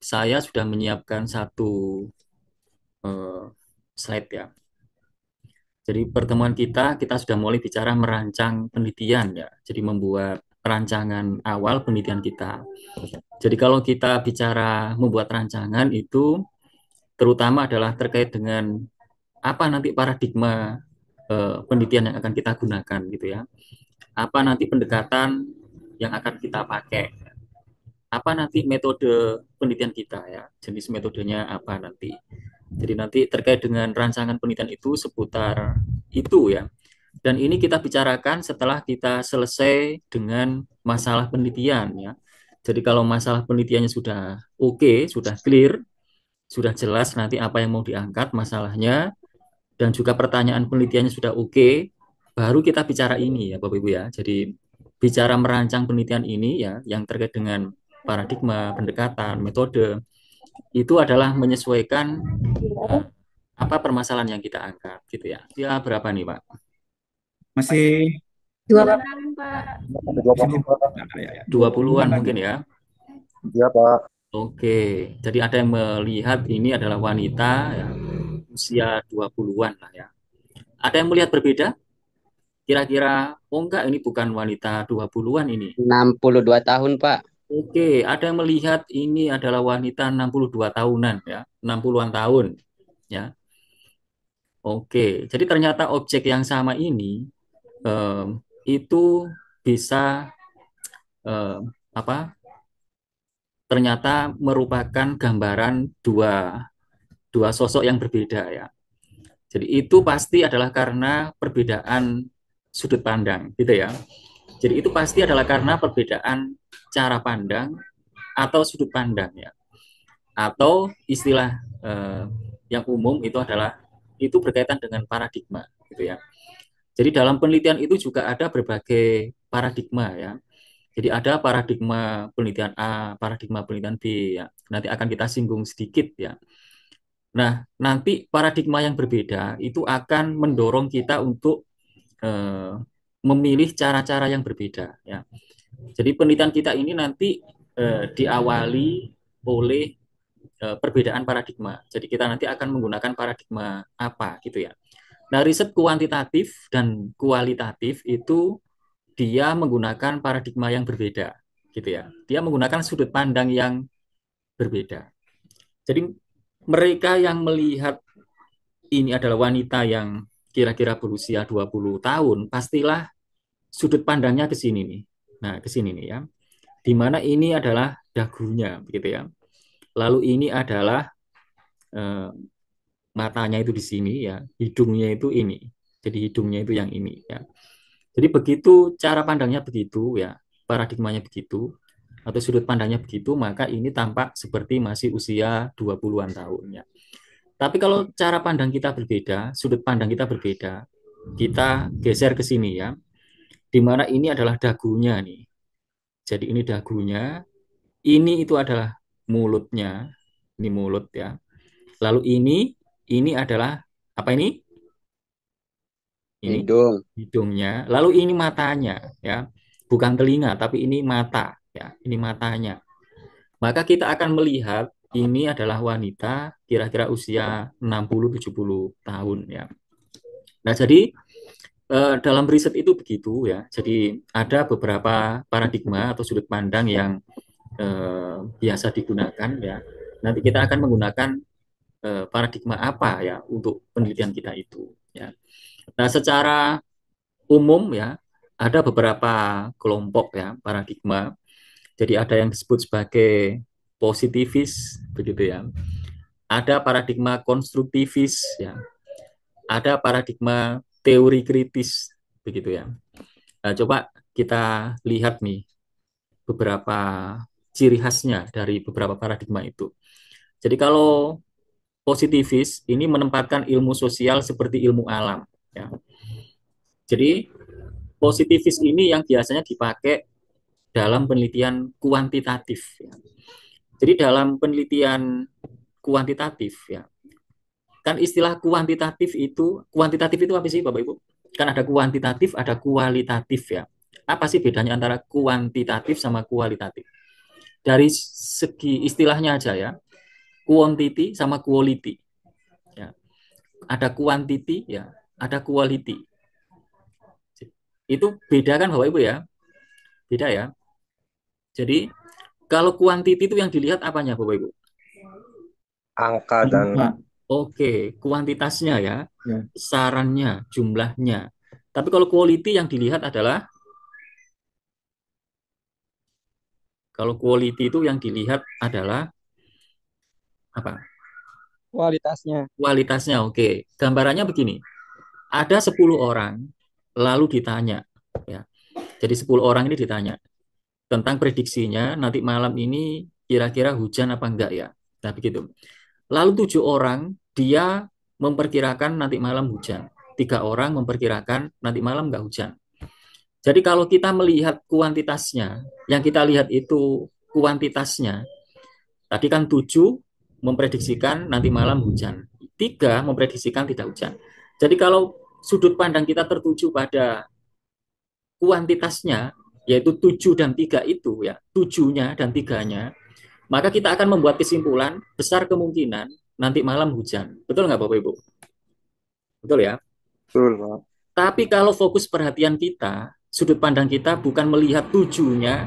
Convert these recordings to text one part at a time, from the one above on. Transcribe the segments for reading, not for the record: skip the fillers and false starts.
saya sudah menyiapkan satu eh, slide ya. Jadi pertemuan kita sudah mulai bicara merancang penelitian ya. Jadi membuat rancangan awal penelitian kita. Jadi kalau kita bicara membuat rancangan itu terutama adalah terkait dengan apa nanti paradigma penelitian yang akan kita gunakan gitu ya. Apa nanti pendekatan yang akan kita pakai. Apa nanti metode penelitian kita ya. Jenis metodenya apa nanti. Jadi nanti terkait dengan rancangan penelitian itu seputar itu ya. Dan ini kita bicarakan setelah kita selesai dengan masalah penelitian ya. Jadi kalau masalah penelitiannya sudah oke, sudah clear, sudah jelas nanti apa yang mau diangkat masalahnya, dan juga pertanyaan penelitiannya sudah oke, baru kita bicara ini ya Bapak Ibu ya. Jadi bicara merancang penelitian ini ya, yang terkait dengan paradigma, pendekatan, metode, itu adalah menyesuaikan uh, apa permasalahan yang kita angkat gitu ya. Ya berapa nih Pak? Masih 20 Pak. masih di ya. 20-an mungkin ya. Iya, Pak. Oke, jadi ada yang melihat ini adalah wanita ya, usia 20-an lah ya. Ada yang melihat berbeda? Kira-kira, oh enggak, ini bukan wanita 20-an ini. 62 tahun, Pak. Oke, ada yang melihat ini adalah wanita 62 tahunan ya, 60-an tahun ya. Oke, jadi ternyata objek yang sama ini itu bisa em, apa? Ternyata merupakan gambaran dua dua sosok yang berbeda ya. Jadi itu pasti adalah karena perbedaan sudut pandang gitu ya. Jadi itu pasti adalah karena perbedaan cara pandang atau sudut pandang ya. Atau istilah yang umum itu adalah itu berkaitan dengan paradigma gitu ya. Jadi dalam penelitian itu juga ada berbagai paradigma ya. Jadi ada paradigma penelitian A, paradigma penelitian B ya. Nanti akan kita singgung sedikit ya. Nah, nanti paradigma yang berbeda itu akan mendorong kita untuk eh, memilih cara-cara yang berbeda ya. Jadi penelitian kita ini nanti diawali oleh perbedaan paradigma. Jadi kita nanti akan menggunakan paradigma apa gitu ya. Nah, riset kuantitatif dan kualitatif itu dia menggunakan paradigma yang berbeda gitu ya. Dia menggunakan sudut pandang yang berbeda. Jadi mereka yang melihat ini adalah wanita yang kira-kira berusia 20 tahun, pastilah sudut pandangnya ke sini nih. Nah, ke sini nih ya. Di mana ini adalah dagunya begitu ya. Lalu ini adalah eh, matanya itu di sini ya, hidungnya itu ini. Jadi hidungnya itu yang ini ya. Jadi begitu cara pandangnya begitu ya, paradigmanya begitu atau sudut pandangnya begitu, maka ini tampak seperti masih usia 20-an tahun ya. Tapi kalau cara pandang kita berbeda, sudut pandang kita berbeda, kita geser ke sini ya, di mana ini adalah dagunya nih. Jadi ini dagunya, ini itu adalah mulutnya, ini mulut ya. Lalu ini adalah apa ini? Ini Hidung. hidungnya. Lalu ini matanya ya, bukan telinga, tapi ini mata ya, ini matanya. Maka kita akan melihat ini adalah wanita kira-kira usia 60-70 tahun ya. Nah, jadi dalam riset itu begitu ya. Jadi ada beberapa paradigma atau sudut pandang yang biasa digunakan ya. Nanti kita akan menggunakan paradigma apa ya untuk penelitian kita itu ya. Nah, secara umum ya ada beberapa kelompok ya paradigma. Jadi ada yang disebut sebagai positivis begitu ya. Ada paradigma konstruktivis ya. Ada paradigma teori kritis begitu ya. Nah, coba kita lihat nih beberapa ciri khasnya dari beberapa paradigma itu. Jadi kalau positivis ini menempatkan ilmu sosial seperti ilmu alam. Ya. Jadi positivis ini yang biasanya dipakai dalam penelitian kuantitatif. Ya. Jadi dalam penelitian kuantitatif ya, kan istilah kuantitatif itu apa sih Bapak Ibu? Kan ada kuantitatif, ada kualitatif ya. Apa sih bedanya antara kuantitatif sama kualitatif? dari segi istilahnya aja ya, quantity sama quality. Ya. Ada quantity ya, ada quality. Itu beda kan Bapak Ibu ya? Beda ya. Jadi kalau quantity itu yang dilihat apanya Bapak Ibu? Angka dan Angka. Oke, kuantitasnya ya, Ya. sarannya, jumlahnya. Tapi kalau quality yang dilihat adalah, kalau quality itu yang dilihat adalah apa? kualitasnya. Kualitasnya. Oke, gambarannya begini. Ada 10 orang, lalu ditanya. Ya. Jadi 10 orang ini ditanya tentang prediksinya nanti malam ini kira-kira hujan apa enggak ya. Nah begitu. Lalu 7 orang dia memperkirakan nanti malam hujan. 3 orang memperkirakan nanti malam enggak hujan. Jadi kalau kita melihat kuantitasnya, yang kita lihat itu kuantitasnya, tadi kan 7 memprediksikan nanti malam hujan, 3 memprediksikan tidak hujan. Jadi kalau sudut pandang kita tertuju pada kuantitasnya, yaitu 7 dan 3 itu, ya 7-nya dan 3-nya, maka kita akan membuat kesimpulan besar kemungkinan nanti malam hujan. Betul nggak Bapak Ibu? Betul ya? betul, Pak. Tapi kalau fokus perhatian kita, sudut pandang kita bukan melihat 7-nya,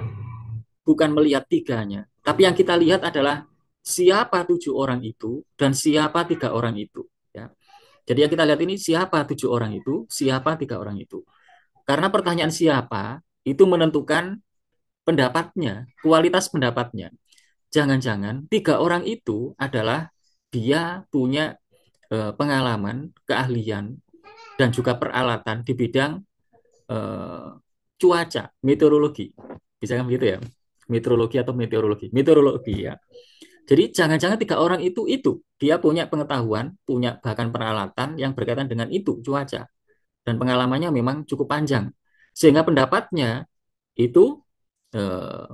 bukan melihat 3-nya, tapi yang kita lihat adalah siapa 7 orang itu dan siapa 3 orang itu. Ya. Jadi yang kita lihat ini siapa 7 orang itu, siapa 3 orang itu. Karena pertanyaan siapa itu menentukan pendapatnya, kualitas pendapatnya. Jangan-jangan 3 orang itu adalah dia punya pengalaman, keahlian, dan juga peralatan di bidang eh, cuaca, meteorologi. Bisa kan begitu ya? Meteorologi atau meteorologi? Meteorologi ya. Jadi jangan-jangan 3 orang itu dia punya pengetahuan, punya bahkan peralatan yang berkaitan dengan itu cuaca dan pengalamannya memang cukup panjang sehingga pendapatnya itu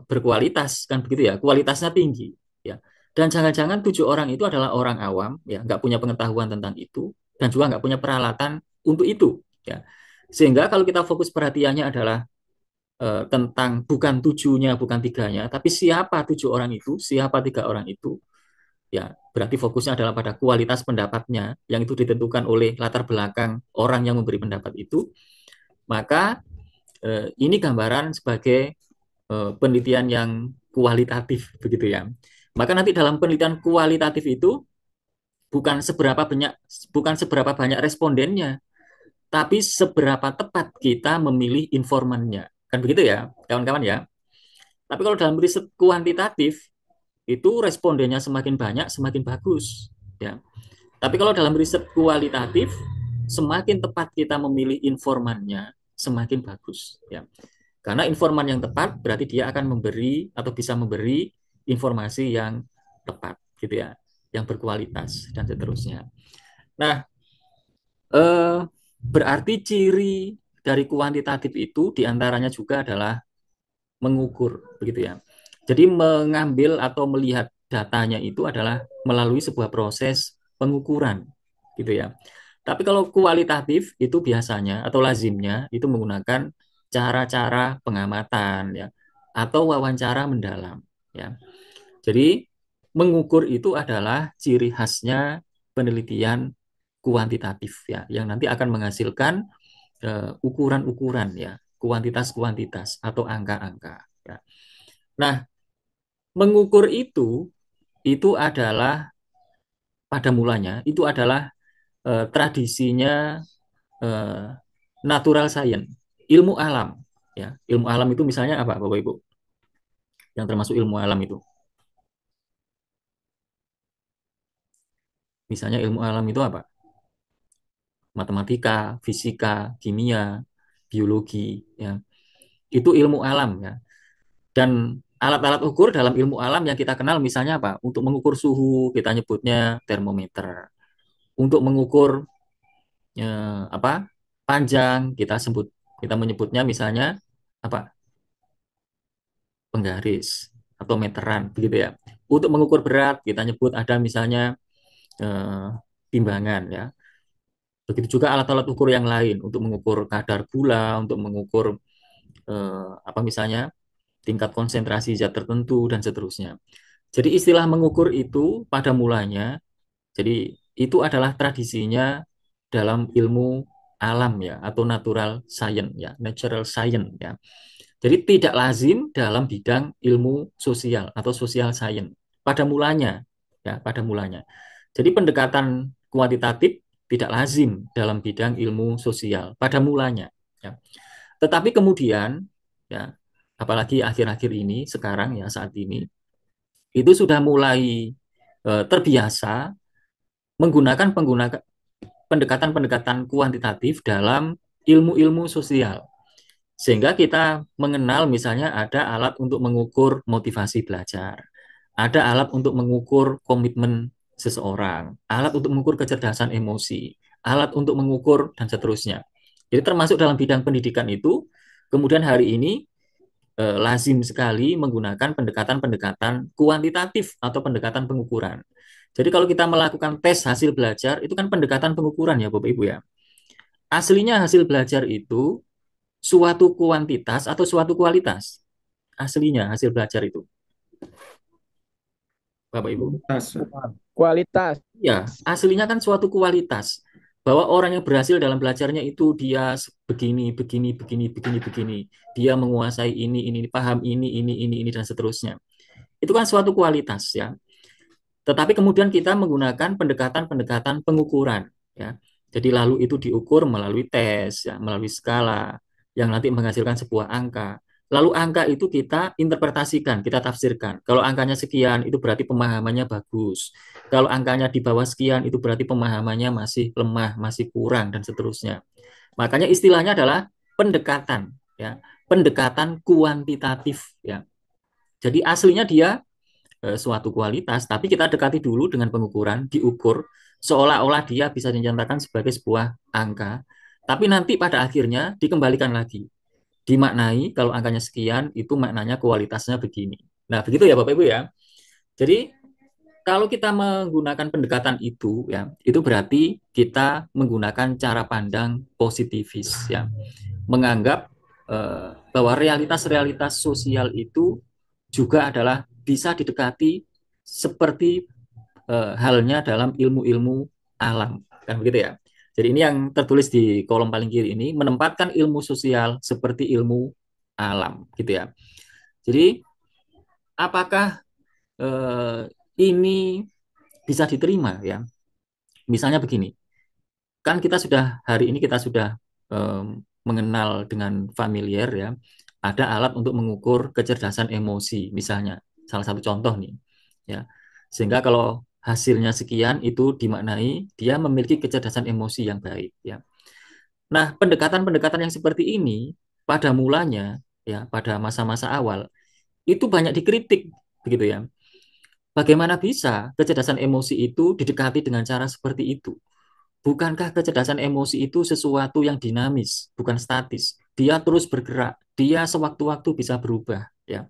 berkualitas kan begitu ya, kualitasnya tinggi ya. Dan jangan-jangan 7 orang itu adalah orang awam ya, nggak punya pengetahuan tentang itu dan juga nggak punya peralatan untuk itu ya. Sehingga kalau kita fokus perhatiannya adalah tentang bukan 7-nya, bukan 3-nya, tapi siapa 7 orang itu, siapa 3 orang itu, ya berarti fokusnya adalah pada kualitas pendapatnya yang itu ditentukan oleh latar belakang orang yang memberi pendapat itu. Maka ini gambaran sebagai penelitian yang kualitatif begitu ya. Maka nanti dalam penelitian kualitatif itu bukan seberapa banyak respondennya, tapi seberapa tepat kita memilih informannya. Kan begitu ya, kawan-kawan ya. Tapi kalau dalam riset kuantitatif itu respondennya semakin banyak semakin bagus ya. Tapi kalau dalam riset kualitatif semakin tepat kita memilih informannya semakin bagus ya. Karena informan yang tepat berarti dia akan memberi atau bisa memberi informasi yang tepat gitu ya, yang berkualitas dan seterusnya. Nah, eh, berarti ciri dari kuantitatif itu diantaranya juga adalah mengukur begitu ya. Jadi mengambil atau melihat datanya itu adalah melalui sebuah proses pengukuran gitu ya. Tapi kalau kualitatif itu biasanya atau lazimnya itu menggunakan cara-cara pengamatan ya atau wawancara mendalam ya. Jadi mengukur itu adalah ciri khasnya penelitian kuantitatif ya yang nanti akan menghasilkan ukuran-ukuran ya, kuantitas-kuantitas atau angka-angka ya. Nah, mengukur itu adalah pada mulanya itu adalah tradisinya eh, natural science, ilmu alam. Ya, ilmu alam itu misalnya apa, Bapak Ibu? Yang termasuk ilmu alam itu. Misalnya ilmu alam itu apa? Matematika, fisika, kimia, biologi. Ya, itu ilmu alam ya. Dan alat-alat ukur dalam ilmu alam yang kita kenal misalnya apa? Untuk mengukur suhu kita nyebutnya termometer. Untuk mengukur apa? Panjang kita menyebutnya misalnya apa? Penggaris atau meteran begitu ya. Untuk mengukur berat kita nyebut ada misalnya eh, timbangan ya. Begitu juga alat-alat ukur yang lain untuk mengukur kadar gula, untuk mengukur apa misalnya tingkat konsentrasi zat tertentu, dan seterusnya. Jadi istilah mengukur itu pada mulanya, jadi itu adalah tradisinya dalam ilmu alam ya, atau natural science ya, natural science ya. Jadi tidak lazim dalam bidang ilmu sosial atau social science pada mulanya ya, pada mulanya. Jadi pendekatan kuantitatif tidak lazim dalam bidang ilmu sosial pada mulanya ya. Tetapi kemudian ya, apalagi akhir-akhir ini sekarang ya, saat ini itu sudah mulai terbiasa menggunakan pendekatan-pendekatan kuantitatif dalam ilmu-ilmu sosial. Sehingga kita mengenal misalnya ada alat untuk mengukur motivasi belajar, ada alat untuk mengukur komitmen seseorang, alat untuk mengukur kecerdasan emosi, alat untuk mengukur dan seterusnya. Jadi termasuk dalam bidang pendidikan itu, kemudian hari ini lazim sekali menggunakan pendekatan-pendekatan kuantitatif atau pendekatan pengukuran. Jadi kalau kita melakukan tes hasil belajar, itu kan pendekatan pengukuran ya Bapak Ibu ya. Aslinya hasil belajar itu suatu kuantitas atau suatu kualitas. Aslinya hasil belajar itu, Bapak Ibu. Tas. Kualitas. Ya, aslinya kan suatu kualitas. Bahwa orang yang berhasil dalam belajarnya itu dia begini, begini, begini, begini, begini. Dia menguasai ini, paham ini, dan seterusnya. Itu kan suatu kualitas ya. Tetapi kemudian kita menggunakan pendekatan-pendekatan pengukuran ya. Jadi lalu itu diukur melalui tes ya, melalui skala yang nanti menghasilkan sebuah angka. Lalu angka itu kita interpretasikan, kita tafsirkan. Kalau angkanya sekian itu berarti pemahamannya bagus. Kalau angkanya di bawah sekian itu berarti pemahamannya masih lemah, masih kurang dan seterusnya. Makanya istilahnya adalah pendekatan ya, pendekatan kuantitatif ya. Jadi aslinya dia suatu kualitas, tapi kita dekati dulu dengan pengukuran, diukur, seolah-olah dia bisa dinyatakan sebagai sebuah angka, tapi nanti pada akhirnya dikembalikan lagi, dimaknai kalau angkanya sekian, itu maknanya kualitasnya begini. Nah, begitu ya Bapak Ibu ya. Jadi, kalau kita menggunakan pendekatan itu, ya, itu berarti kita menggunakan cara pandang positivis, ya, menganggap bahwa realitas-realitas sosial itu juga adalah bisa didekati seperti halnya dalam ilmu-ilmu alam, kan begitu ya. Jadi ini yang tertulis di kolom paling kiri ini, menempatkan ilmu sosial seperti ilmu alam, gitu ya. Jadi apakah ini bisa diterima ya? Misalnya begini, kan kita sudah hari ini kita sudah mengenal dengan familiar ya, ada alat untuk mengukur kecerdasan emosi misalnya, salah satu contoh nih ya, sehingga kalau hasilnya sekian itu dimaknai dia memiliki kecerdasan emosi yang baik ya. Nah, pendekatan-pendekatan yang seperti ini pada mulanya ya, pada masa-masa awal itu banyak dikritik begitu ya. Bagaimana bisa kecerdasan emosi itu didekati dengan cara seperti itu? Bukankah kecerdasan emosi itu sesuatu yang dinamis, bukan statis? Dia terus bergerak, dia sewaktu-waktu bisa berubah. Ya,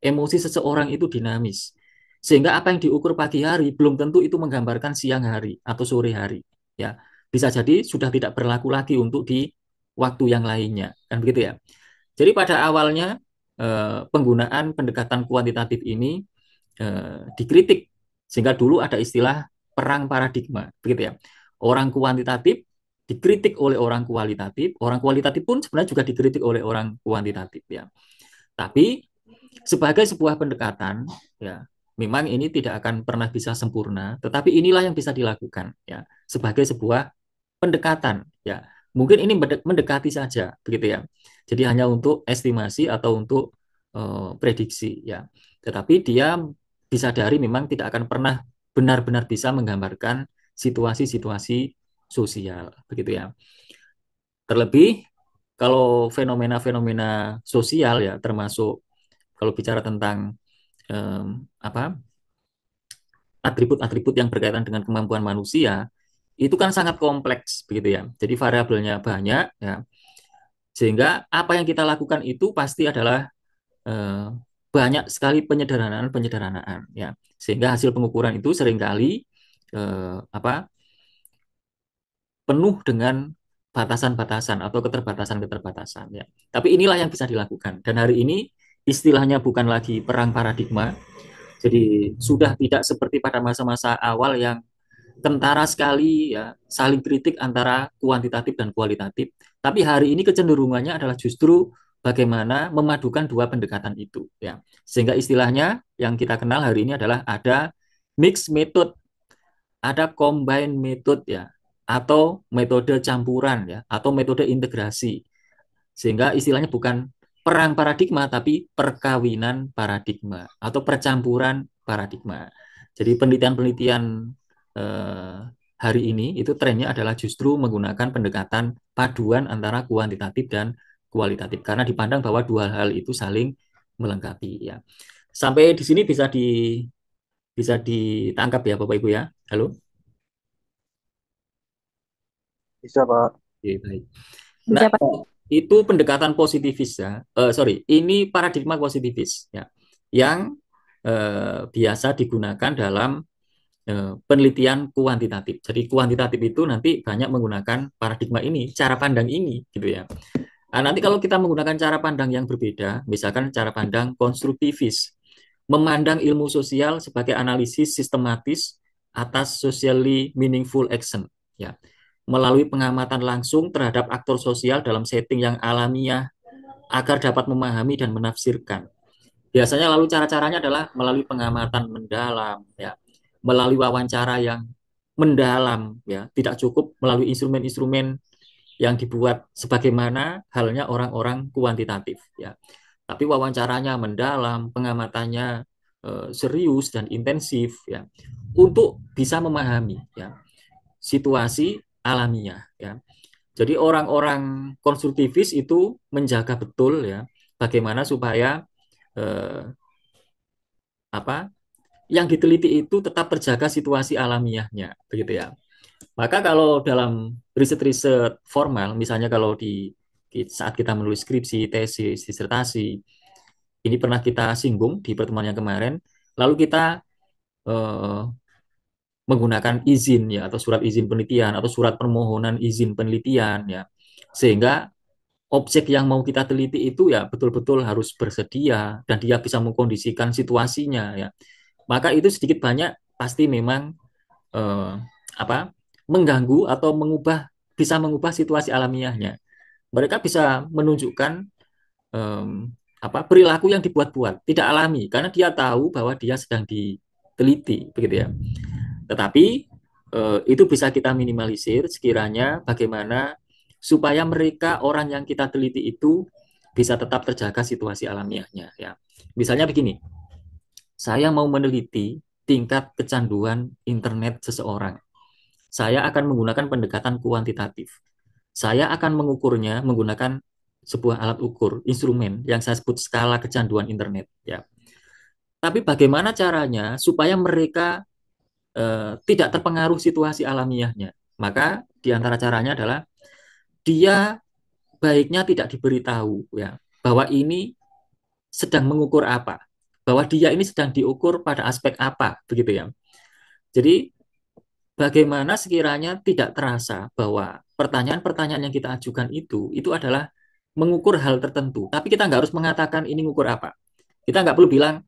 emosi seseorang itu dinamis, sehingga apa yang diukur pagi hari belum tentu itu menggambarkan siang hari atau sore hari. Ya, bisa jadi sudah tidak berlaku lagi untuk di waktu yang lainnya, kan begitu ya? Jadi pada awalnya penggunaan pendekatan kuantitatif ini dikritik, sehingga dulu ada istilah perang paradigma, begitu ya. Orang kuantitatif dikritik oleh orang kualitatif pun sebenarnya juga dikritik oleh orang kuantitatif ya. Tapi sebagai sebuah pendekatan ya, memang ini tidak akan pernah bisa sempurna, tetapi inilah yang bisa dilakukan ya sebagai sebuah pendekatan ya. Mungkin ini mendekati saja begitu ya. Jadi hanya untuk estimasi atau untuk prediksi ya. Tetapi dia disadari memang tidak akan pernah benar-benar bisa menggambarkan situasi-situasi sosial begitu ya. Terlebih kalau fenomena-fenomena sosial ya, termasuk kalau bicara tentang apa atribut-atribut yang berkaitan dengan kemampuan manusia itu kan sangat kompleks begitu ya. Jadi variabelnya banyak ya. Sehingga apa yang kita lakukan itu pasti adalah eh, banyak sekali penyederhanaan ya. Sehingga hasil pengukuran itu seringkali apa penuh dengan batasan-batasan atau keterbatasan-keterbatasan ya. Tapi inilah yang bisa dilakukan dan hari ini istilahnya bukan lagi perang paradigma. Jadi sudah tidak seperti pada masa-masa awal yang kentara sekali ya, saling kritik antara kuantitatif dan kualitatif. Tapi hari ini kecenderungannya adalah justru bagaimana memadukan dua pendekatan itu ya. Sehingga istilahnya yang kita kenal hari ini adalah ada mixed method, ada combine method ya, atau metode campuran ya, atau metode integrasi. Sehingga istilahnya bukan perang paradigma, tapi perkawinan paradigma atau percampuran paradigma. Jadi penelitian-penelitian eh, hari ini itu trennya adalah justru menggunakan pendekatan paduan antara kuantitatif dan kualitatif karena dipandang bahwa dua hal itu saling melengkapi ya. Sampai di sini bisa ditangkap ya Bapak Ibu ya. Halo. Bisa, Pak. Oke, baik. Nah, Bisa, Pak. itu pendekatan positifis ya. Sorry, ini paradigma positifis ya, yang biasa digunakan dalam penelitian kuantitatif. Jadi kuantitatif itu nanti banyak menggunakan paradigma ini, cara pandang ini, gitu ya. Nah, nanti kalau kita menggunakan cara pandang yang berbeda, misalkan cara pandang konstruktivis, memandang ilmu sosial sebagai analisis sistematis atas socially meaningful action, ya, melalui pengamatan langsung terhadap aktor sosial dalam setting yang alamiah agar dapat memahami dan menafsirkan. Biasanya lalu cara-caranya adalah melalui pengamatan mendalam, ya, melalui wawancara yang mendalam, ya, tidak cukup melalui instrumen-instrumen yang dibuat sebagaimana halnya orang-orang kuantitatif, ya. Tapi wawancaranya mendalam, pengamatannya serius dan intensif, ya, untuk bisa memahami, ya, situasi alamiah, ya. Jadi orang-orang konstruktivis itu menjaga betul ya bagaimana supaya eh, apa yang diteliti itu tetap terjaga situasi alamiahnya, begitu ya. Maka kalau dalam riset-riset formal, misalnya kalau saat kita menulis skripsi, tesis, disertasi, ini pernah kita singgung di pertemuan yang kemarin, lalu kita eh, menggunakan izin ya atau surat izin penelitian atau surat permohonan izin penelitian ya, sehingga objek yang mau kita teliti itu ya betul-betul harus bersedia dan dia bisa mengkondisikan situasinya ya. Maka itu sedikit banyak pasti memang eh, apa mengganggu atau bisa mengubah situasi alamiahnya. Mereka bisa menunjukkan em, perilaku yang dibuat-buat, tidak alami karena dia tahu bahwa dia sedang diteliti, begitu ya. Tetapi itu bisa kita minimalisir sekiranya bagaimana supaya mereka orang yang kita teliti itu bisa tetap terjaga situasi alamiahnya ya. Misalnya begini, saya mau meneliti tingkat kecanduan internet seseorang. Saya akan menggunakan pendekatan kuantitatif. Saya akan mengukurnya menggunakan sebuah alat ukur, instrumen yang saya sebut skala kecanduan internet ya. Tapi bagaimana caranya supaya mereka tidak terpengaruh situasi alamiahnya? Maka di antara caranya adalah dia baiknya tidak diberitahu ya bahwa ini sedang mengukur apa, bahwa dia ini sedang diukur pada aspek apa, begitu ya. Jadi bagaimana sekiranya tidak terasa bahwa pertanyaan-pertanyaan yang kita ajukan itu adalah mengukur hal tertentu, tapi kita nggak harus mengatakan ini mengukur apa. Kita nggak perlu bilang,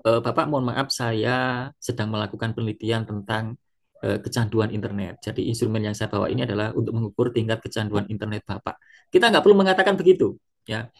Bapak mohon maaf saya sedang melakukan penelitian tentang kecanduan internet. Jadi instrumen yang saya bawa ini adalah untuk mengukur tingkat kecanduan internet Bapak. Kita nggak perlu mengatakan begitu, ya.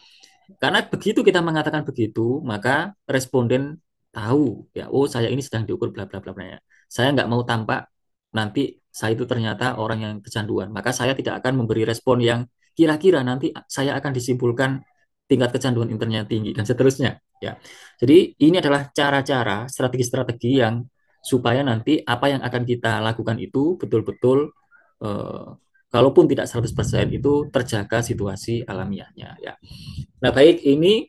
Karena begitu kita mengatakan begitu, maka responden tahu ya, oh saya ini sedang diukur bla bla bla bla. Saya nggak mau tampak nanti saya itu ternyata orang yang kecanduan. Maka saya tidak akan memberi respon yang kira-kira nanti saya akan disimpulkan tingkat kecanduan internet tinggi dan seterusnya ya. Jadi ini adalah cara-cara strategi-strategi yang supaya nanti apa yang akan kita lakukan itu betul-betul eh, kalaupun tidak 100% itu terjaga situasi alamiahnya ya. Nah, baik ini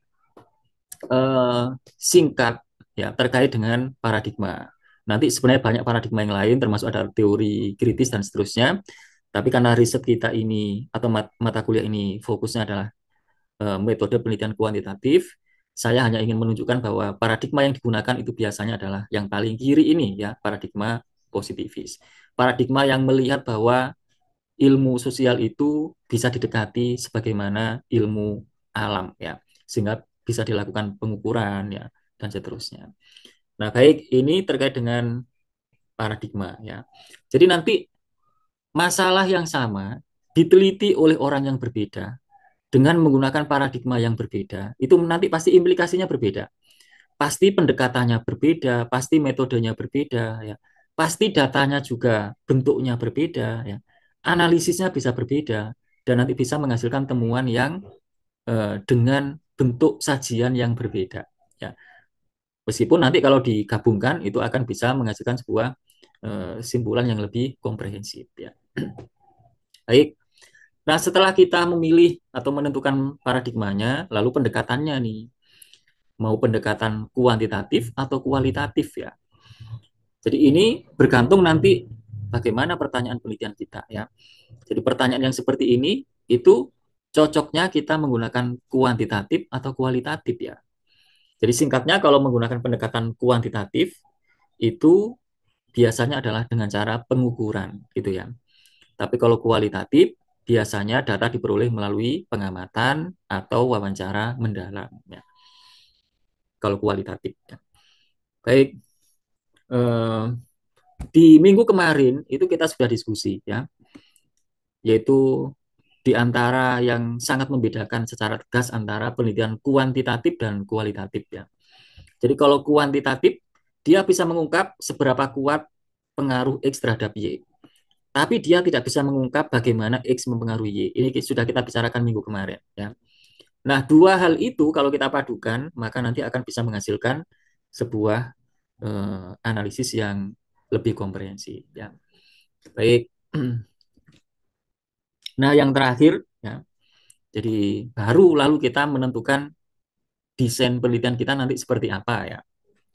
singkat ya terkait dengan paradigma. Nanti sebenarnya banyak paradigma yang lain termasuk ada teori kritis dan seterusnya. Tapi karena riset kita ini atau mata kuliah ini fokusnya adalah metode penelitian kuantitatif, saya hanya ingin menunjukkan bahwa paradigma yang digunakan itu biasanya adalah yang paling kiri ini ya, paradigma positivis. Paradigma yang melihat bahwa ilmu sosial itu bisa didekati sebagaimana ilmu alam ya, sehingga bisa dilakukan pengukuran ya dan seterusnya. Nah, baik, ini terkait dengan paradigma ya. Jadi nanti masalah yang sama diteliti oleh orang yang berbeda dengan menggunakan paradigma yang berbeda, itu nanti pasti implikasinya berbeda. Pasti pendekatannya berbeda, pasti metodenya berbeda ya. Pasti datanya juga bentuknya berbeda ya. Analisisnya bisa berbeda dan nanti bisa menghasilkan temuan yang dengan bentuk sajian yang berbeda ya. Meskipun nanti kalau digabungkan itu akan bisa menghasilkan sebuah simpulan yang lebih komprehensif ya. Baik. Nah, setelah kita memilih atau menentukan paradigmanya, lalu pendekatannya nih, mau pendekatan kuantitatif atau kualitatif ya. Jadi ini bergantung nanti bagaimana pertanyaan penelitian kita ya. Jadi pertanyaan yang seperti ini itu cocoknya kita menggunakan kuantitatif atau kualitatif ya. Jadi singkatnya kalau menggunakan pendekatan kuantitatif itu biasanya adalah dengan cara pengukuran gitu ya. Tapi kalau kualitatif biasanya data diperoleh melalui pengamatan atau wawancara mendalam ya. Kalau kualitatif ya. Baik, eh, di minggu kemarin itu kita sudah diskusi ya, yaitu di antara yang sangat membedakan secara tegas antara penelitian kuantitatif dan kualitatif ya. Jadi kalau kuantitatif dia bisa mengungkap seberapa kuat pengaruh X terhadap Y. Tapi dia tidak bisa mengungkap bagaimana X mempengaruhi Y. Ini sudah kita bicarakan minggu kemarin ya. Nah, dua hal itu kalau kita padukan, maka nanti akan bisa menghasilkan sebuah analisis yang lebih komprehensif ya. Baik. Nah, yang terakhir ya. Jadi baru lalu kita menentukan desain penelitian kita nanti seperti apa ya.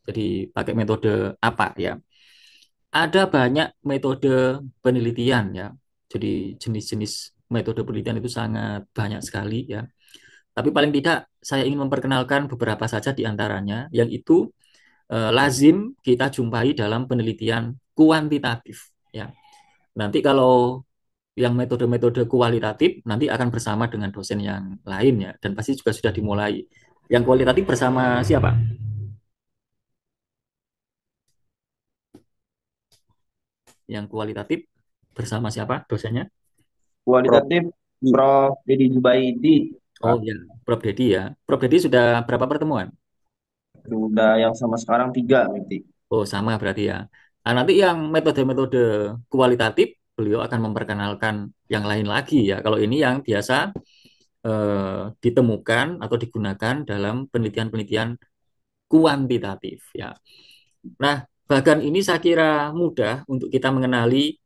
Jadi pakai metode apa ya. Ada banyak metode penelitian ya. Jadi jenis-jenis metode penelitian itu sangat banyak sekali ya. Tapi paling tidak saya ingin memperkenalkan beberapa saja di antaranya yang itu lazim kita jumpai dalam penelitian kuantitatif ya. Nanti kalau yang metode-metode kualitatif nanti akan bersama dengan dosen yang lain ya dan pasti juga sudah dimulai. Yang kualitatif bersama siapa? Yang kualitatif bersama siapa dosennya? Prof. Kualitatif Prof. Dedi Zubaidi, Oh Kak. ya, Prof Dedi ya. Prof Dedi sudah berapa pertemuan? Sudah yang sama sekarang 3 nanti. Oh, sama berarti ya. Nah, nanti yang metode-metode kualitatif beliau akan memperkenalkan yang lain lagi ya. Kalau ini yang biasa ditemukan atau digunakan dalam penelitian-penelitian kuantitatif ya. Nah, bagan ini saya kira mudah untuk kita mengenali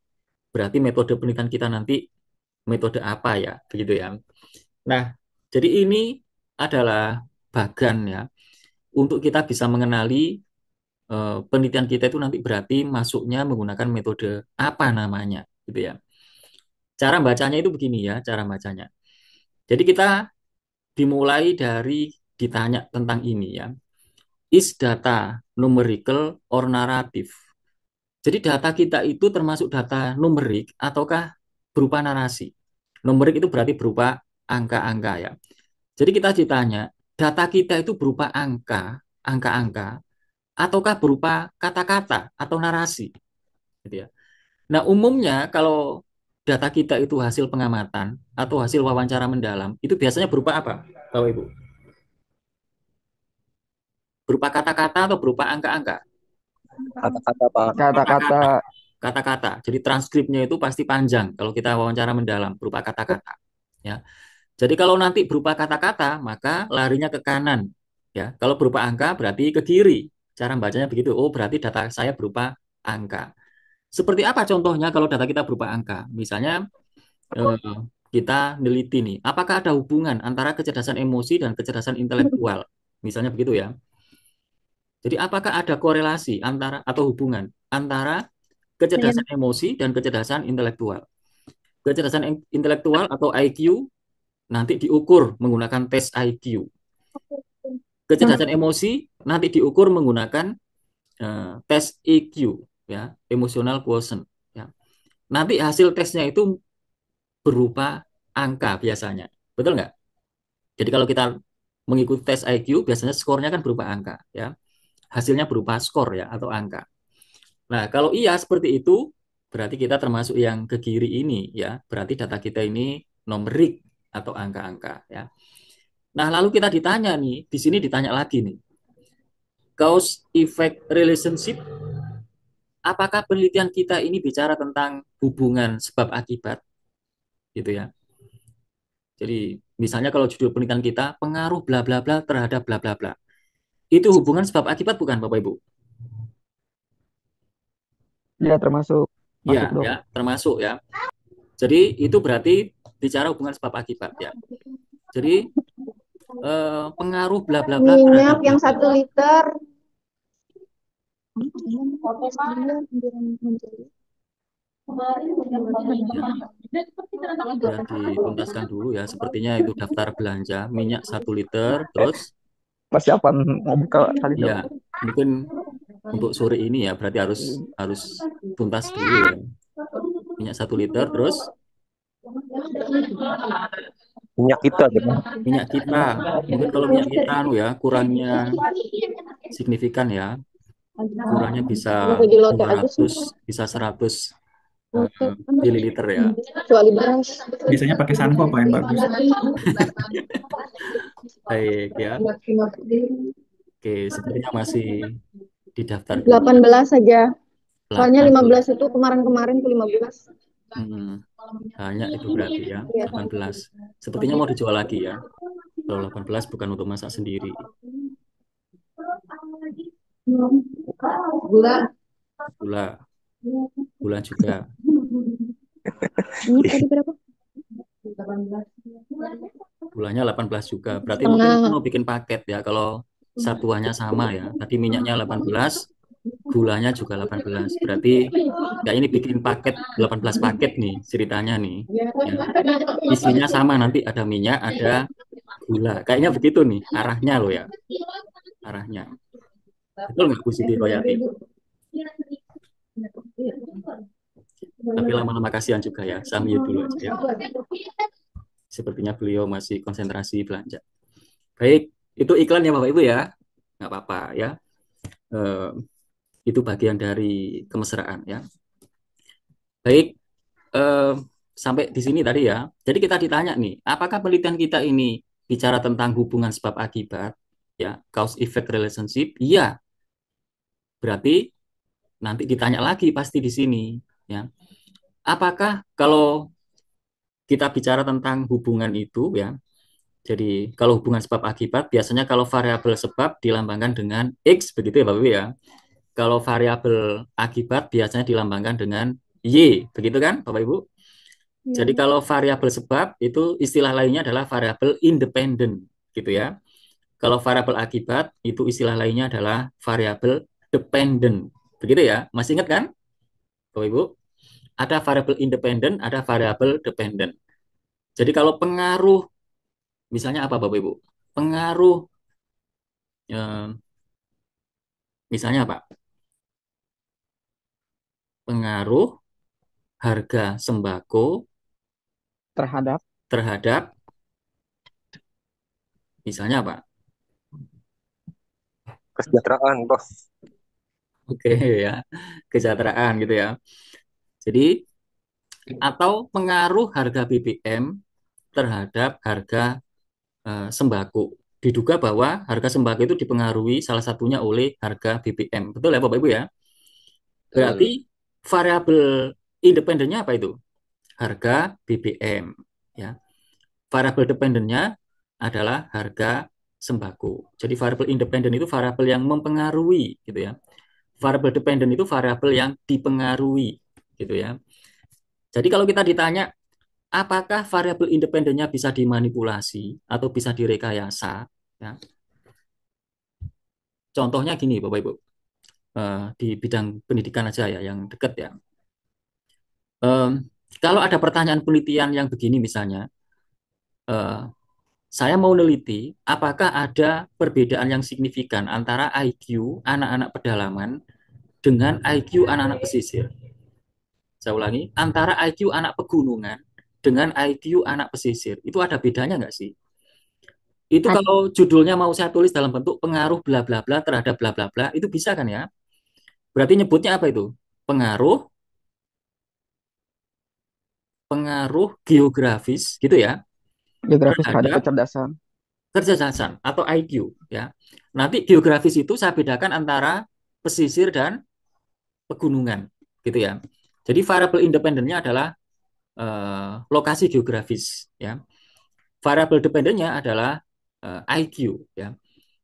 berarti metode penelitian kita nanti metode apa ya, begitu ya. Nah, jadi ini adalah bagan ya untuk kita bisa mengenali penelitian kita itu nanti berarti masuknya menggunakan metode apa namanya, gitu ya. Cara bacanya itu begini ya, cara bacanya. Jadi kita dimulai dari ditanya tentang ini ya. Is data numerical or narrative? Jadi data kita itu termasuk data numerik ataukah berupa narasi? Numerik itu berarti berupa angka-angka ya. Jadi kita ditanya, data kita itu berupa angka, angka-angka, ataukah berupa kata-kata atau narasi, gitu ya. Nah, umumnya kalau data kita itu hasil pengamatan atau hasil wawancara mendalam, itu biasanya berupa apa, Bapak Ibu? Berupa kata-kata atau berupa angka-angka? Kata-kata Pak. Kata-kata. Kata-kata. Jadi transkripnya itu pasti panjang kalau kita wawancara mendalam berupa kata-kata. Ya. Jadi kalau nanti berupa kata-kata, maka larinya ke kanan. Ya. Kalau berupa angka berarti ke kiri. Cara bacanya begitu. Oh, berarti data saya berupa angka. Seperti apa contohnya kalau data kita berupa angka? Misalnya kita neliti nih, apakah ada hubungan antara kecerdasan emosi dan kecerdasan intelektual? Misalnya begitu ya. Jadi apakah ada korelasi antara atau hubungan antara kecerdasan emosi dan kecerdasan intelektual? Kecerdasan intelektual atau IQ nanti diukur menggunakan tes IQ. Kecerdasan emosi nanti diukur menggunakan tes EQ ya, emotional quotient ya. Nanti hasil tesnya itu berupa angka biasanya. Betul nggak? Jadi kalau kita mengikuti tes IQ biasanya skornya kan berupa angka ya. Hasilnya berupa skor ya atau angka. Nah, kalau iya seperti itu berarti kita termasuk yang ke kiri ini ya. Berarti data kita ini numerik atau angka-angka ya. Nah, lalu kita ditanya nih, di sini ditanya lagi nih. Cause effect relationship, apakah penelitian kita ini bicara tentang hubungan sebab akibat gitu ya. Jadi misalnya kalau judul penelitian kita pengaruh bla bla bla terhadap bla bla bla. Itu hubungan sebab akibat bukan Bapak Ibu? Ya, termasuk Ya, masuk dong. ya, termasuk ya. Jadi itu berarti bicara hubungan sebab akibat ya. Jadi pengaruh bla bla bla terhadap Minyak bla yang bla bla. 1 liter. Ya dituntaskan dulu ya. Sepertinya itu daftar belanja minyak 1 liter. Terus Persiapan mau buka kali itu. ya mungkin untuk sore ini ya berarti harus harus tuntas dulu ya. Minyak 1 liter. Terus Minyak kita gitu. minyak kita mungkin kalau minyak kita ya kurangnya signifikan ya. Kurangnya bisa Di lote aja sih. 200 bisa 100 Lote. mililiter ya. Kecuali beras. Biasanya pakai sanko apa yang bagus? Baik ya. Oke, sepertinya masih di daftar 18 saja. Soalnya 18. 15 itu kemarin-kemarin tuh 15. Banyak itu berarti ya, Iya. 18. Sepertinya mau dijual lagi ya. Kalau 18 bukan untuk masak sendiri. Gula. Gula, gula juga. Ini tadi berapa? Gulanya 18 juga. Berarti mungkin mau bikin paket ya. Kalau satuannya sama ya. Tadi minyaknya 18, gulanya juga 18. Berarti ya ini bikin paket 18 paket nih ceritanya nih. Ya. Isinya sama nanti ada minyak, ada gula. Kayaknya begitu nih arahnya loh ya. Arahnya. Betul nggak Bu Siti Royati? Tapi lama-lama kasihan juga ya. Saya mute dulu aja ya. Sepertinya beliau masih konsentrasi belanja. Baik, itu iklan ya Bapak Ibu ya. Nggak apa-apa ya. Itu bagian dari kemesraan ya. Baik, sampai di sini tadi ya. Jadi kita ditanya nih, apakah penelitian kita ini bicara tentang hubungan sebab akibat, ya, cause effect relationship? Iya. Berarti nanti ditanya lagi pasti di sini, ya. Apakah kalau kita bicara tentang hubungan itu, ya. Jadi kalau hubungan sebab akibat, biasanya kalau variabel sebab dilambangkan dengan X, begitu ya Bapak Ibu ya. Kalau variabel akibat biasanya dilambangkan dengan Y, begitu kan Bapak Ibu? Jadi kalau variabel sebab itu istilah lainnya adalah variabel independen, gitu ya. Kalau variabel akibat itu istilah lainnya adalah variabel dependen, begitu ya. Masih ingat kan, Bapak Ibu? Ada variabel independen, ada variabel dependen. Jadi kalau pengaruh, misalnya apa Bapak Ibu? Pengaruh, misalnya apa? Pengaruh harga sembako terhadap misalnya apa? Kesejahteraan, Bos. Oke ya, kesejahteraan gitu ya. Jadi atau pengaruh harga BBM terhadap harga sembako. Diduga bahwa harga sembako itu dipengaruhi salah satunya oleh harga BBM. Betul ya Bapak Ibu ya? Berarti variabel independennya apa itu? Harga BBM ya. Variabel dependennya adalah harga sembako. Jadi variabel independen itu variabel yang mempengaruhi gitu ya. Variabel dependen itu variabel yang dipengaruhi gitu ya. Jadi kalau kita ditanya apakah variabel independennya bisa dimanipulasi atau bisa direkayasa ya. Contohnya gini Bapak Ibu. Di bidang pendidikan aja ya yang dekat ya. Kalau ada pertanyaan penelitian yang begini misalnya, saya mau neliti apakah ada perbedaan yang signifikan antara IQ anak-anak pedalaman dengan IQ anak-anak pesisir. Saya ulangi, antara IQ anak pegunungan dengan IQ anak pesisir. Itu ada bedanya nggak sih? Itu Ad- kalau judulnya mau saya tulis dalam bentuk pengaruh bla bla bla terhadap bla bla bla, itu bisa kan ya? Berarti nyebutnya apa itu? Pengaruh, pengaruh geografis gitu ya Geografis terhadap terhadap kecerdasan. kecerdasan atau IQ ya. Nanti geografis itu saya bedakan antara pesisir dan pegunungan gitu ya. Jadi variabel independennya adalah lokasi geografis ya. Variabel dependennya adalah IQ ya.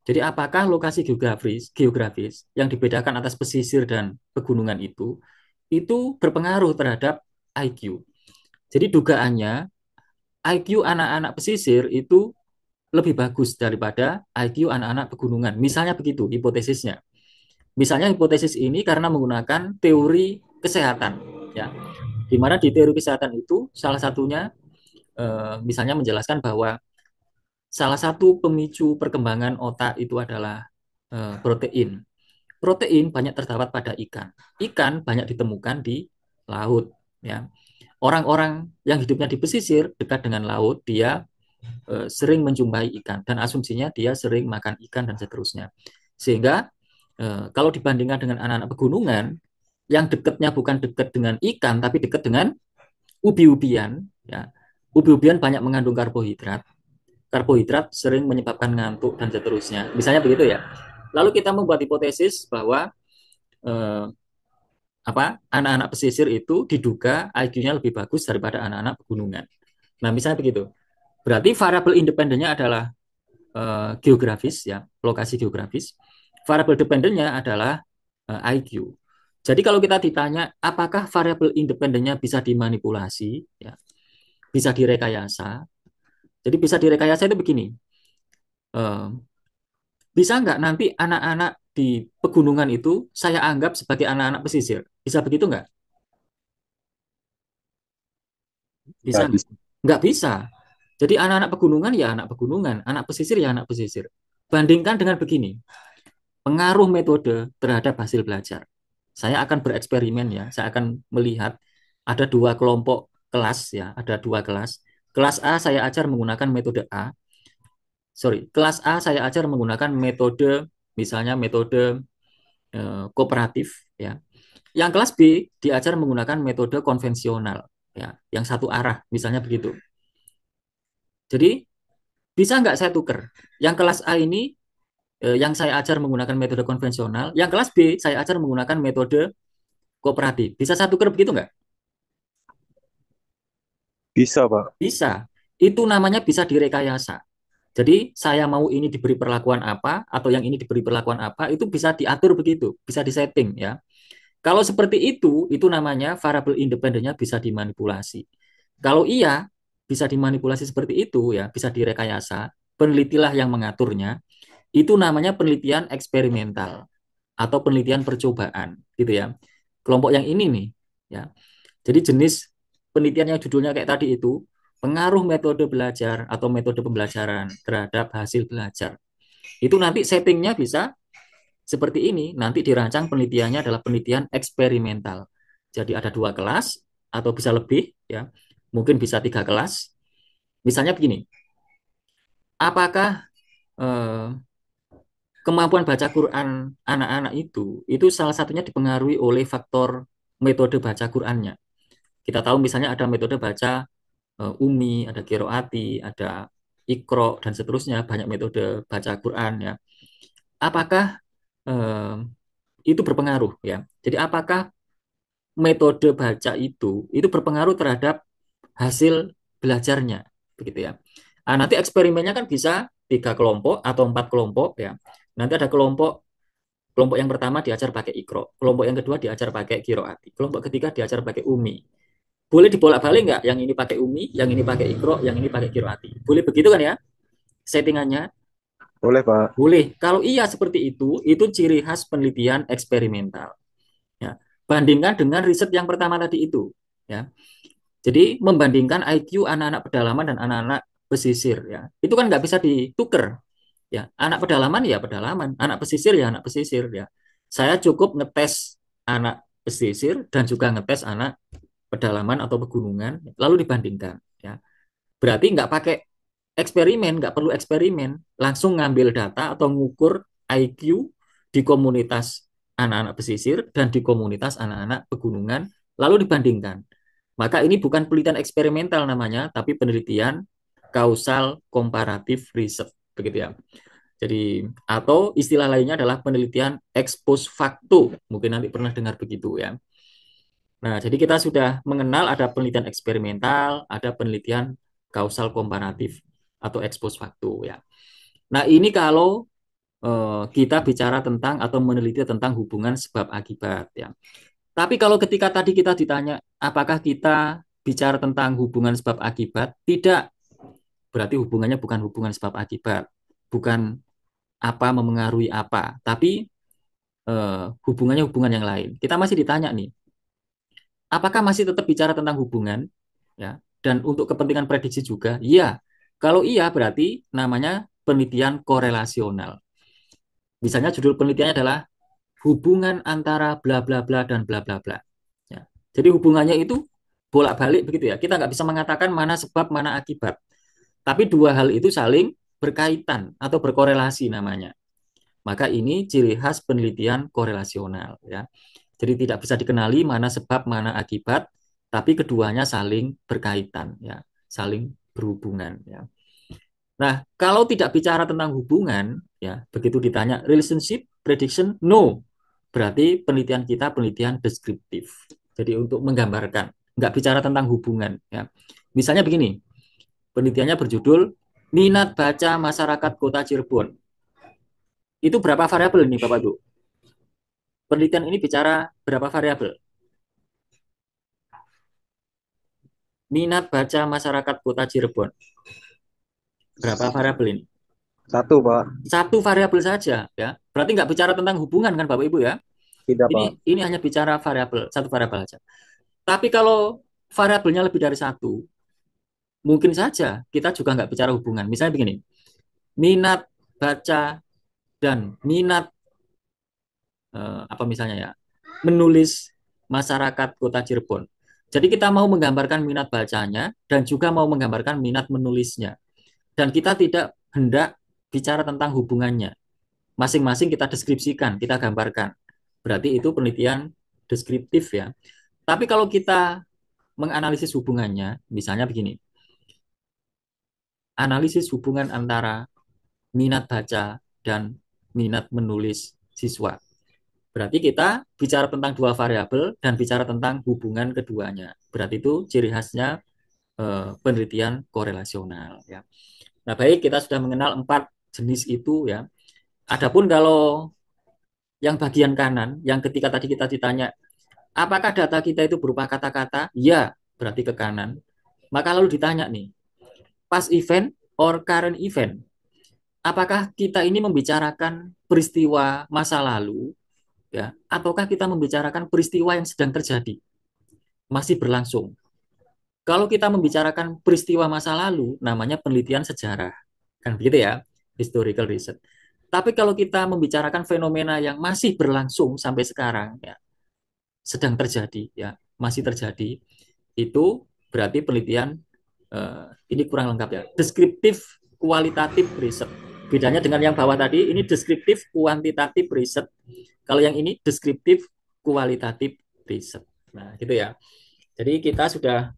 Jadi apakah lokasi geografis yang dibedakan atas pesisir dan pegunungan itu berpengaruh terhadap IQ. Jadi dugaannya IQ anak-anak pesisir itu lebih bagus daripada IQ anak-anak pegunungan. Misalnya begitu hipotesisnya. Misalnya hipotesis ini karena menggunakan teori kesehatan ya. Di mana di teori kesehatan itu salah satunya misalnya menjelaskan bahwa salah satu pemicu perkembangan otak itu adalah protein. Protein banyak terdapat pada ikan. Ikan banyak ditemukan di laut. Ya, orang-orang yang hidupnya di pesisir dekat dengan laut, dia sering menjumpai ikan dan asumsinya dia sering makan ikan dan seterusnya. Sehingga kalau dibandingkan dengan anak-anak pegunungan, yang dekatnya bukan dekat dengan ikan, tapi dekat dengan ubi-ubian. Ya, ubi-ubian banyak mengandung karbohidrat. Karbohidrat sering menyebabkan ngantuk dan seterusnya. Misalnya begitu ya. Lalu kita membuat hipotesis bahwa eh, anak-anak pesisir itu diduga IQ-nya lebih bagus daripada anak-anak pegunungan. Nah, misalnya begitu. Berarti variabel independennya adalah geografis ya, lokasi geografis. Variabel dependennya adalah IQ. Jadi kalau kita ditanya apakah variabel independennya bisa dimanipulasi ya, bisa direkayasa. Jadi bisa direkayasa itu begini. Eh, Bisa nggak nanti anak-anak di pegunungan itu saya anggap sebagai anak-anak pesisir? Bisa begitu nggak? Bisa Nggak nggak? bisa. Nggak bisa. Jadi anak-anak pegunungan ya anak pegunungan, anak pesisir ya anak pesisir. Bandingkan dengan begini, pengaruh metode terhadap hasil belajar. Saya akan bereksperimen ya, saya akan melihat ada dua kelompok kelas ya, ada dua kelas. Kelas A saya ajar menggunakan metode A, kelas A saya ajar menggunakan metode, misalnya metode kooperatif ya. Yang kelas B diajar menggunakan metode konvensional ya, yang satu arah, misalnya begitu. Jadi bisa nggak saya tuker? Yang kelas A ini yang saya ajar menggunakan metode konvensional, yang kelas B saya ajar menggunakan metode kooperatif. Bisa saya tuker begitu nggak? Bisa, Pak. Bisa. Itu namanya bisa direkayasa. Jadi saya mau ini diberi perlakuan apa atau yang ini diberi perlakuan apa itu bisa diatur begitu, bisa disetting ya. Kalau seperti itu namanya variabel independennya bisa dimanipulasi. Kalau iya bisa dimanipulasi seperti itu ya, bisa direkayasa, penelitilah yang mengaturnya. Itu namanya penelitian eksperimental atau penelitian percobaan gitu ya. Kelompok yang ini nih ya. Jadi jenis penelitian yang judulnya kayak tadi itu pengaruh metode belajar atau metode pembelajaran terhadap hasil belajar. Itu nanti settingnya bisa seperti ini. Nanti dirancang penelitiannya adalah penelitian eksperimental. Jadi ada dua kelas atau bisa lebih ya. Mungkin bisa tiga kelas. Misalnya begini, apakah eh, kemampuan baca Quran anak-anak itu salah satunya dipengaruhi oleh faktor metode baca Qurannya. Kita tahu misalnya ada metode baca Umi, ada Kiroati, ada Ikro, dan seterusnya, banyak metode baca Quran ya. Apakah eh, itu berpengaruh ya? Jadi apakah metode baca itu berpengaruh terhadap hasil belajarnya, begitu ya. Nah, nanti eksperimennya kan bisa tiga kelompok atau empat kelompok ya. Nanti ada kelompok kelompok yang pertama diajar pakai ikro, kelompok yang kedua diajar pakai kiroati, kelompok ketiga diajar pakai umi. Boleh dibolak-balik nggak? Yang ini pakai umi, yang ini pakai ikro, yang ini pakai kiroati. Boleh begitu kan ya? Settingannya Boleh, Pak. boleh. Kalau iya seperti itu ciri khas penelitian eksperimental. Ya. Bandingkan dengan riset yang pertama tadi itu. Ya. Jadi membandingkan IQ anak-anak pedalaman dan anak-anak pesisir. Ya. Itu kan nggak bisa dituker. Ya. Anak pedalaman ya pedalaman, anak pesisir ya anak pesisir. Ya. Saya cukup ngetes anak pesisir dan juga ngetes anak pedalaman atau pegunungan, lalu dibandingkan. Ya. Berarti nggak pakai eksperimen, nggak perlu eksperimen, langsung ngambil data atau ngukur IQ di komunitas anak-anak pesisir dan di komunitas anak-anak pegunungan, lalu dibandingkan. Maka ini bukan penelitian eksperimental namanya, tapi penelitian kausal komparatif research, begitu ya. Jadi, atau istilah lainnya adalah penelitian ex post facto. Mungkin nanti pernah dengar begitu ya. Nah, jadi kita sudah mengenal ada penelitian eksperimental, ada penelitian kausal komparatif atau ex post facto ya. Nah, ini kalau kita bicara tentang atau meneliti tentang hubungan sebab akibat ya. Tapi kalau ketika tadi kita ditanya apakah kita bicara tentang hubungan sebab akibat, tidak. Berarti hubungannya bukan hubungan sebab akibat, bukan apa memengaruhi apa, tapi hubungannya hubungan yang lain. Kita masih ditanya nih, apakah masih tetap bicara tentang hubungan ya? Dan untuk kepentingan prediksi juga, iya. Kalau iya berarti namanya penelitian korelasional. Misalnya judul penelitiannya adalah hubungan antara bla bla bla dan bla bla bla. Ya. Jadi hubungannya itu bolak-balik begitu ya. Kita nggak bisa mengatakan mana sebab mana akibat. Tapi dua hal itu saling berkaitan atau berkorelasi namanya. Maka ini ciri khas penelitian korelasional ya. Jadi tidak bisa dikenali mana sebab mana akibat, tapi keduanya saling berkaitan ya, saling berhubungan ya. Nah, kalau tidak bicara tentang hubungan ya, begitu ditanya relationship prediction no. Berarti penelitian kita penelitian deskriptif. Jadi untuk menggambarkan, nggak bicara tentang hubungan ya. Misalnya begini, penelitiannya berjudul minat baca masyarakat Kota Cirebon. Itu berapa variabel nih Bapak Ibu? Penelitian ini bicara berapa variabel? Minat baca masyarakat Kota Cirebon. Berapa variabel ini? Satu, Pak. Satu variabel saja ya. Berarti nggak bicara tentang hubungan kan Bapak Ibu ya? Tidak, Pak. Ini hanya bicara variabel, satu variabel saja. Tapi kalau variabelnya lebih dari satu, mungkin saja kita juga nggak bicara hubungan. Misalnya begini, minat baca dan minat apa misalnya ya, menulis masyarakat Kota Cirebon. Jadi kita mau menggambarkan minat bacanya dan juga mau menggambarkan minat menulisnya. Dan kita tidak hendak bicara tentang hubungannya. Masing-masing kita deskripsikan, kita gambarkan. Berarti itu penelitian deskriptif ya. Tapi kalau kita menganalisis hubungannya, misalnya begini. Analisis hubungan antara minat baca dan minat menulis siswa. Berarti kita bicara tentang dua variabel dan bicara tentang hubungan keduanya. Berarti itu ciri khasnya penelitian korelasional ya. Nah, baik, kita sudah mengenal 4 jenis itu ya. Adapun kalau yang bagian kanan, yang ketika tadi kita ditanya, apakah data kita itu berupa kata-kata? Ya, berarti ke kanan. Maka lalu ditanya nih, past event or current event? Apakah kita ini membicarakan peristiwa masa lalu ya, ataukah kita membicarakan peristiwa yang sedang terjadi, masih berlangsung? Kalau kita membicarakan peristiwa masa lalu, namanya penelitian sejarah. Kan begitu ya, historical research. Tapi kalau kita membicarakan fenomena yang masih berlangsung sampai sekarang, ya, sedang terjadi, ya, masih terjadi, itu berarti penelitian ini kurang lengkap ya, deskriptif kualitatif research. Bedanya dengan yang bawah tadi, ini deskriptif kuantitatif research. Kalau yang ini deskriptif kualitatif research. Nah, gitu ya. Jadi kita sudah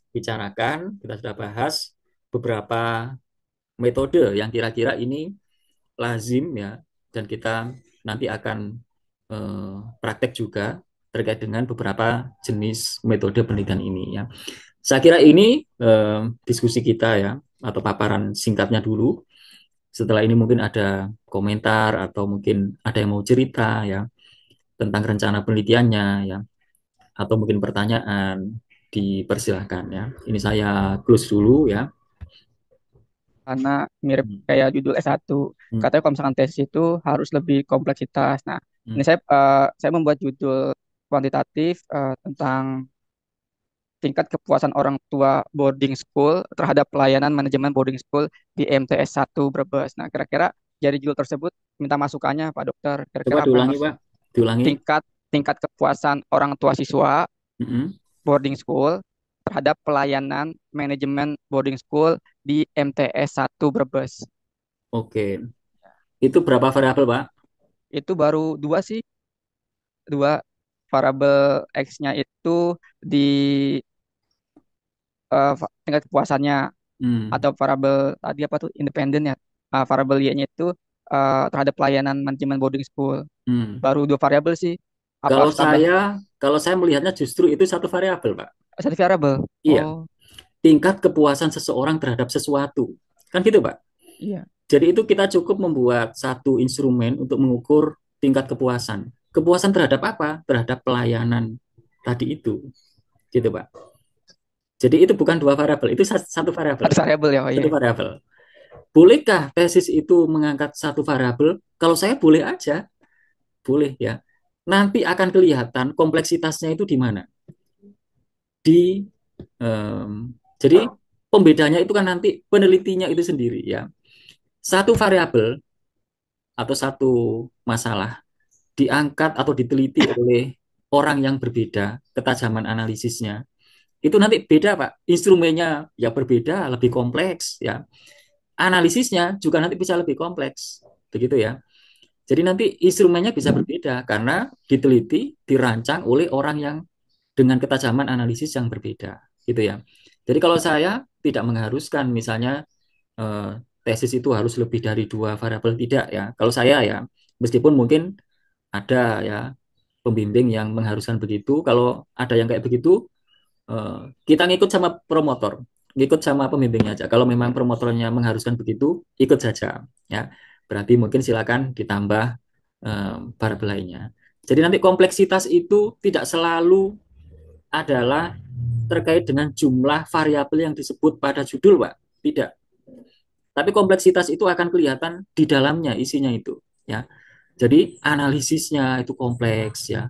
bicarakan, kita sudah bahas beberapa metode yang kira-kira ini lazim ya, dan kita nanti akan praktek juga terkait dengan beberapa jenis metode penelitian ini ya. Saya kira ini diskusi kita ya, atau paparan singkatnya dulu. Setelah ini mungkin ada komentar atau mungkin ada yang mau cerita ya tentang rencana penelitiannya ya, atau mungkin pertanyaan, dipersilahkan ya. Ini saya close dulu ya. Karena mirip kayak judul S1. Katanya kalau misalkan tesis itu harus lebih kompleksitas. Nah, ini saya membuat judul kuantitatif tentang tingkat kepuasan orang tua boarding school terhadap pelayanan manajemen boarding school di MTS 1 Brebes. Nah, kira-kira dari judul tersebut minta masukannya Pak Dokter. Coba Kira-kira apa yang diulangi harus Pak, diulangi. tingkat kepuasan orang tua siswa Mm-mm. boarding school terhadap pelayanan manajemen boarding school di MTS 1 Brebes. Oke. Itu berapa variabel, Pak? Itu baru dua sih, dua variabel X-nya itu di tingkat kepuasannya, Hmm. atau variabel tadi apa tuh independen ya. Variabel Y-nya itu terhadap pelayanan manajemen boarding school. Hmm. Baru dua variabel sih. Apa Kalau harus tambah saya kalau saya melihatnya justru itu satu variabel, Pak. satu variabel? Iya, Oh, tingkat kepuasan seseorang terhadap sesuatu. Kan gitu, Pak. iya. Jadi itu kita cukup membuat satu instrumen untuk mengukur tingkat kepuasan. Kepuasan terhadap apa? Terhadap pelayanan tadi itu. Gitu, Pak. Jadi itu bukan dua variabel, itu satu variabel. Satu variabel ya. Oh iya. Satu variabel. Bolehkah tesis itu mengangkat satu variabel? Kalau saya boleh aja, boleh ya. Nanti akan kelihatan kompleksitasnya itu di mana. Di jadi pembedanya itu kan nanti penelitinya itu sendiri ya. Satu variabel atau satu masalah diangkat atau diteliti oleh orang yang berbeda ketajaman analisisnya. Itu nanti beda, Pak. Instrumennya ya berbeda, lebih kompleks ya. Analisisnya juga nanti bisa lebih kompleks. Begitu ya. Jadi nanti instrumennya bisa berbeda karena diteliti, dirancang oleh orang yang dengan ketajaman analisis yang berbeda, gitu ya. Jadi kalau saya tidak mengharuskan misalnya tesis itu harus lebih dari dua variabel, tidak ya. Kalau saya ya, meskipun mungkin ada ya pembimbing yang mengharuskan begitu, kalau ada yang kayak begitu kita ngikut sama promotor, ngikut sama pembimbingnya aja. Kalau memang promotornya mengharuskan begitu, ikut saja ya. Berarti mungkin silakan ditambah variabel lainnya. Jadi nanti kompleksitas itu tidak selalu adalah terkait dengan jumlah variabel yang disebut pada judul, Pak. Tidak. Tapi kompleksitas itu akan kelihatan di dalamnya isinya itu, ya. Jadi analisisnya itu kompleks ya,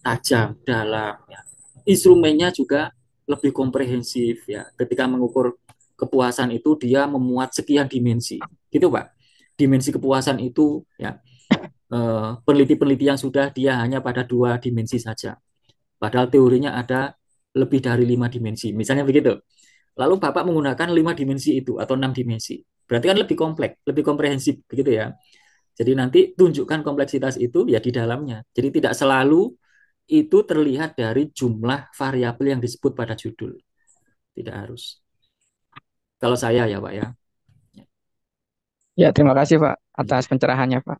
tajam, dalam ya. Instrumennya juga lebih komprehensif ya. Ketika mengukur kepuasan itu dia memuat sekian dimensi. Gitu, Pak. Dimensi kepuasan itu ya peneliti-peneliti yang sudah dia hanya pada dua dimensi saja. Padahal teorinya ada lebih dari lima dimensi. Misalnya begitu. Lalu Bapak menggunakan lima dimensi itu atau enam dimensi. Berarti kan lebih kompleks, lebih komprehensif begitu ya. Jadi nanti tunjukkan kompleksitas itu ya di dalamnya. Jadi tidak selalu itu terlihat dari jumlah variabel yang disebut pada judul. Tidak harus. Kalau saya ya, Pak ya. Ya, terima kasih Pak atas pencerahannya Pak.